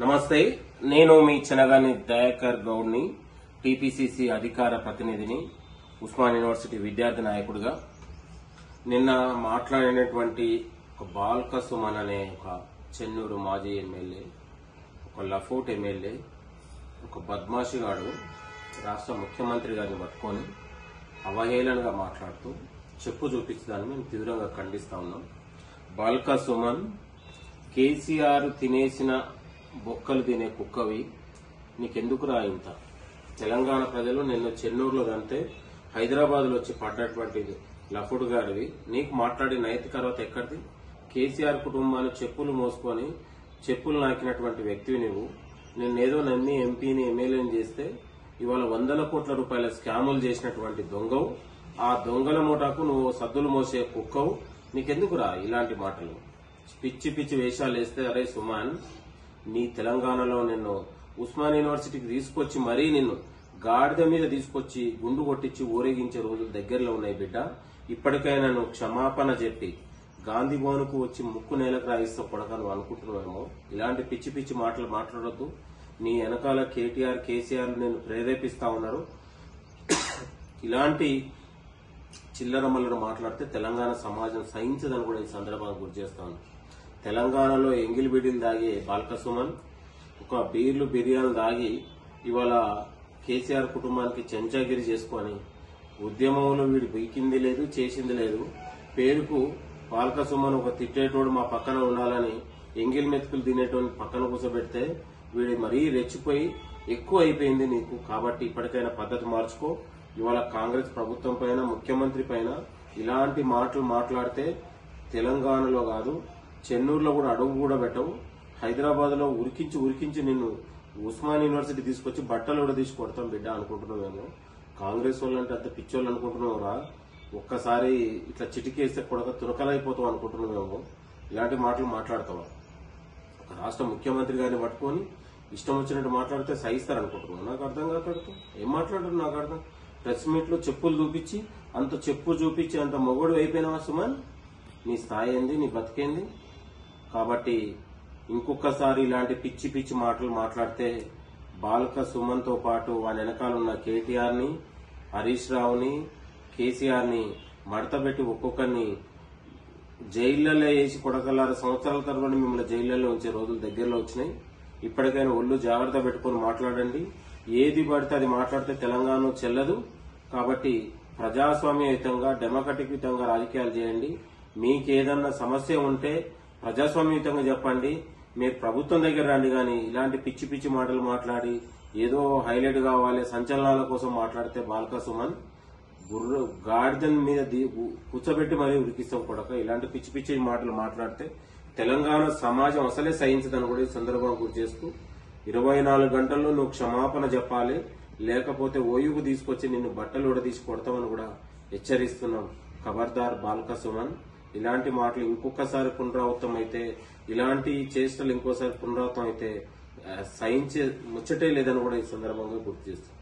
నమస్తే, నేను మీ చెనగాని దయాకర్ గౌడ్ని, టీపీసీసీ అధికార ప్రతినిధిని, ఉస్మాన్ యూనివర్సిటీ విద్యార్థి నాయకుడిగా. నిన్న మాట్లాడినటువంటి ఒక బాల్క సుమన్ అనే ఒక చెన్నూరు మాజీ ఎమ్మెల్యే, ఒక లఫోట్ ఎమ్మెల్యే, ఒక బద్మాషిగాడు రాష్ట్ర ముఖ్యమంత్రి గారిని పట్టుకొని అవహేళనగా మాట్లాడుతూ చెప్పు చూపించడాన్ని మేము తీవ్రంగా ఖండిస్తా ఉన్నాం. బాల్క సుమన్, కేసీఆర్ తినేసిన బొక్కలు తినే కుక్కవి, నీకెందుకురా ఇంత? తెలంగాణ ప్రజలు నిన్న చెన్నూరులో కంటే హైదరాబాద్ లో వచ్చి పడ్డటువంటి లఫుడ్ గాడివి, నీకు మాట్లాడే నైతిక అర్హత ఎక్కడిది? కేసీఆర్ కుటుంబాన్ని చెప్పులు మోసుకొని చెప్పులు నాకినటువంటి వ్యక్తివి నువ్వు. నిన్నేదో నమ్మి ఎంపీని ఎమ్మెల్యేని చేస్తే ఇవాళ వందల కోట్ల రూపాయల స్కాములు చేసినటువంటి దొంగవు. ఆ దొంగల మూటకు నువ్వు సద్దులు మోసే కుక్కవు. నీకెందుకురా ఇలాంటి మాటలు? పిచ్చి పిచ్చి వేషాలు వేస్తే, అరే సుమన్, నీ తెలంగాణలో నిన్ను ఉస్మాన్ యూనివర్సిటీకి తీసుకొచ్చి మరీ నిన్ను గాడిద మీద తీసుకొచ్చి గుండు కొట్టించి ఊరేగించే రోజులు దగ్గరలో ఉన్నాయి బిడ్డ. ఇప్పటికైనా నువ్వు క్షమాపణ చెప్పి గాంధీ భవన్కు వచ్చి ముక్కు నేలకు రాయిస్తా కొడక నువ్వు అనుకుంటున్నావేమో. ఇలాంటి పిచ్చి పిచ్చి మాటలు మాట్లాడొద్దు. నీ వెనకాల కేటీఆర్, కేసీఆర్ నేను ప్రేరేపిస్తా ఉన్నారు. ఇలాంటి చిల్లరమల్లరు మాట్లాడితే తెలంగాణ సమాజం సహించదని కూడా ఈ సందర్భంగా గుర్తు చేస్తాను. తెలంగాణలో ఎంగిలి బిడ్డలు దాగి బాల్క సుమన్ ఒక బీర్లు బిర్యానీ దాగి ఇవాళ కేసీఆర్ కుటుంబానికి చెంచాగిరి చేసుకొని ఉద్యమంలో వీడు బీకింది లేదు, చేసింది లేదు. పేరుకు బాల్క సుమన్ ఒక తిట్టేటోడు మా పక్కన ఉండాలని ఎంగిలి మెతుకులు తినేటోని పక్కన కూర్చోబెడితే వీడి మరీ రెచ్చిపోయి ఎక్కువ అయిపోయింది నీకు. కాబట్టి ఇప్పటికైనా పద్ధతి మార్చుకో. ఇవాళ కాంగ్రెస్ ప్రభుత్వం పైన, ముఖ్యమంత్రి పైన ఇలాంటి మాటలు మాట్లాడితే తెలంగాణలో కాదు, చెన్నూరులో కూడా అడుగు కూడా పెట్టవు. హైదరాబాద్ లో ఉరికించి నిన్ను ఉస్మాన్ యూనివర్సిటీ తీసుకొచ్చి బట్టలు కూడా తీసి కొడతాం బిడ్డ అనుకుంటున్నావేమో. కాంగ్రెస్ వాళ్ళంటే అంత పిచ్చోళ్ళు అనుకుంటున్నావురా? ఒక్కసారి ఇట్లా చిటికేస్తే కొడక తునకలైపోతావు అనుకుంటున్నావేమో. ఇలాంటి మాటలు మాట్లాడతావా? ఒక రాష్ట్ర ముఖ్యమంత్రి గారిని పట్టుకొని ఇష్టం వచ్చినట్టు మాట్లాడితే సహిస్తారనుకుంటున్నావు? నాకు అర్థం కాకడుతూ ఏం మాట్లాడారు నాకు అర్థం. ప్రెస్ మీట్ లో చెప్పులు చూపించి అంత మొగోడు అయిపోయినావా సుమన్? నీ స్థాయి ఏంది? నీ బతికేంది? కాబట్టి ఇంకొకసారి ఇలాంటి పిచ్చి పిచ్చి మాటలు మాట్లాడితే బాల్క సుమన్ తో పాటు వాని వెనకాల ఉన్న కేటీఆర్ ని, హరీష్ రావుని, కేసీఆర్ ని మడతబెట్టి ఒక్కొక్కరిని జైళ్లలో వేసి కొడకల్లార సంవత్సరాల తరబడి మిమ్మల్ని జైళ్లలో ఉంచే రోజులు దగ్గరలో వచ్చినాయి. ఇప్పటికైనా ఒళ్ళు జాగ్రత్త పెట్టుకుని మాట్లాడండి. ఏది పడితే అది మాట్లాడితే తెలంగాణ చెల్లదు. కాబట్టి ప్రజాస్వామ్యయుతంగా, డెమోక్రటిక్ యుతంగా రాజకీయాలు చేయండి. మీకేదన్నా సమస్య ఉంటే ప్రజాస్వామ్యయుతంగా చెప్పండి. మీరు ప్రభుత్వం దగ్గర రండి. కానీ ఇలాంటి పిచ్చి పిచ్చి మాటలు మాట్లాడి ఏదో హైలైట్ కావాలి, సంచలనాల కోసం మాట్లాడితే బాల్క సుమన్ గాడిదన్ మీద కూర్చోబెట్టి మరీ ఉరికిస్తాం కొడక. ఇలాంటి పిచ్చి పిచ్చి మాటలు మాట్లాడితే తెలంగాణ సమాజం అసలే సహించదని కూడా ఈ సందర్భంగా గుర్తు చేస్తూ 24 గంటల్లో నువ్వు క్షమాపణ చెప్పాలి. లేకపోతే ఓయుకు తీసుకొచ్చి నిన్ను బట్టలు కూడా తీసి కొడతామని కూడా హెచ్చరిస్తున్నాం. ఖబర్దార్ బాల్క సుమన్. ఇలాంటి మాటలు ఇంకొకసారి పునరావృతం అయితే, ఇలాంటి చేష్టలు ఇంకోసారి పునరావృతం అయితే సహించే ముచ్చటే లేదని కూడా ఈ సందర్భంగా గుర్తు చేస్తున్నాం.